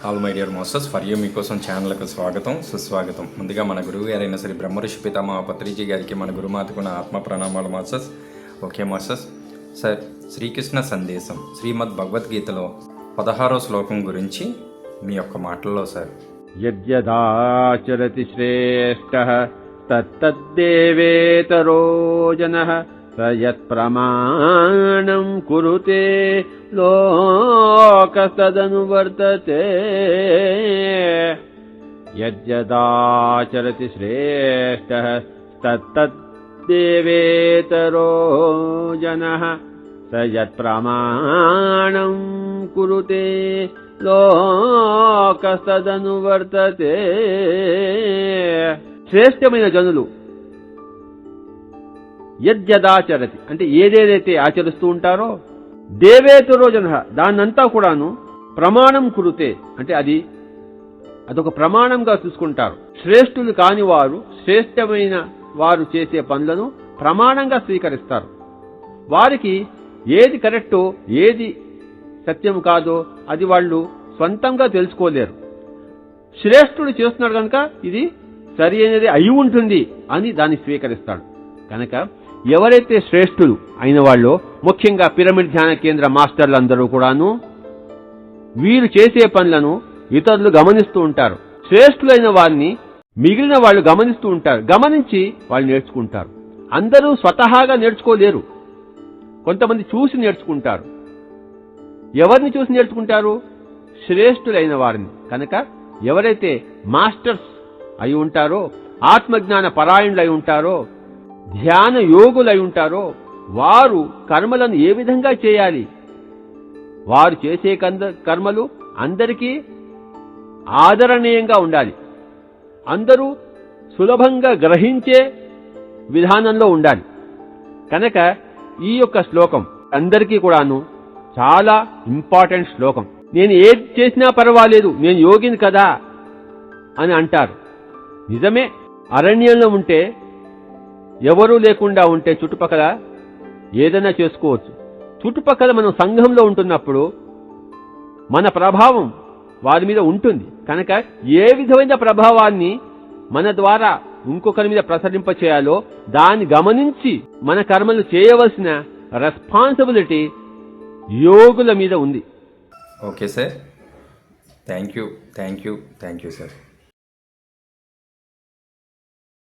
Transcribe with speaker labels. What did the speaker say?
Speaker 1: All my dear masters for you మీకోసం ఛానల్కు స్వాగతం సుస్వాగతం. ముందుగా మన గురువు గారైన శ్రీ బ్రహ్మర్షి పితామహ పత్రిజీ గారికి మన గురుమాతకున్న ఆత్మ ప్రణామాలు masters. Okay masters. Sir, Srikrishna సందేశం శ్రీమద్ భగవద్గీతలో 16వ శ్లోకం గురించి మీ యొక్క మాటల్లో సార్.
Speaker 2: యద్యదాచరతి శ్రేష్టః తత్తద్దేవేతరో జనః స యత్ప్రమాణం కురుతే లోకస్తదనువర్తతే. యద్యదాచరతి శ్రేష్టః తత్తద్దేవేతరో జనః స యత్ప్రమాణం కురుతే లోకస్తదనువర్తతే. శ్రేష్టమైన జనులు యద్యదాచరతి అంటే ఏదేదైతే ఆచరిస్తూ ఉంటారో, దేవేతరో జన దాన్నంతా కూడాను ప్రమాణం కురుతే అంటే అదొక ప్రమాణంగా చూసుకుంటారు. శ్రేష్ఠులు కాని వారు శ్రేష్టమైన వారు చేసే పనులను ప్రమాణంగా స్వీకరిస్తారు. వారికి ఏది కరెక్టో ఏది సత్యం కాదో అది వాళ్ళు స్వంతంగా తెలుసుకోలేరు. శ్రేష్ఠుడు చేస్తున్నాడు కనుక ఇది సరి అనేది అయి ఉంటుంది అని దాన్ని స్వీకరిస్తాడు. కనుక ఎవరైతే శ్రేష్ఠులు అయిన వాళ్ళు, ముఖ్యంగా పిరమిడ్ ధ్యాన కేంద్ర మాస్టర్లందరూ కూడాను వీరు చేసే పనులను ఇతరులు గమనిస్తూ ఉంటారు. శ్రేష్ఠులైన వారిని మిగిలిన వాళ్ళు గమనిస్తూ ఉంటారు. గమనించి వాళ్ళు నేర్చుకుంటారు. అందరూ స్వతహాగా నేర్చుకోలేరు, కొంతమంది చూసి నేర్చుకుంటారు. ఎవరిని చూసి నేర్చుకుంటారు? శ్రేష్ఠులైన వారిని. కనుక ఎవరైతే మాస్టర్స్ అయి ఉంటారో, ఆత్మజ్ఞాన పరాయణులు అయి ఉంటారో, ధ్యాన యోగులై ఉంటారో, వారు కర్మలను ఏ విధంగా చేయాలి, వారు చేసే కర్మలు అందరికీ ఆదరణీయంగా ఉండాలి, అందరూ సులభంగా గ్రహించే విధానంలో ఉండాలి. కనుక ఈ యొక్క శ్లోకం అందరికీ కూడాను చాలా ఇంపార్టెంట్ శ్లోకం. నేను ఏది చేసినా పర్వాలేదు, నేను యోగిని కదా అని అంటారు. నిజమే, అరణ్యంలో ఉంటే, ఎవరూ లేకుండా ఉంటే చుట్టుపక్కల ఏదైనా చేసుకోవచ్చు. చుట్టుపక్కల మనం సంఘంలో ఉంటున్నప్పుడు మన ప్రభావం వారి మీద ఉంటుంది. కనుక ఏ విధమైన ప్రభావాన్ని మన ద్వారా ఇంకొకరి మీద ప్రసరింపచేయాలో దాన్ని గమనించి మన కర్మలు చేయవలసిన రెస్పాన్సిబిలిటీ యోగుల మీద ఉంది.
Speaker 1: Okay sir, thank you sir.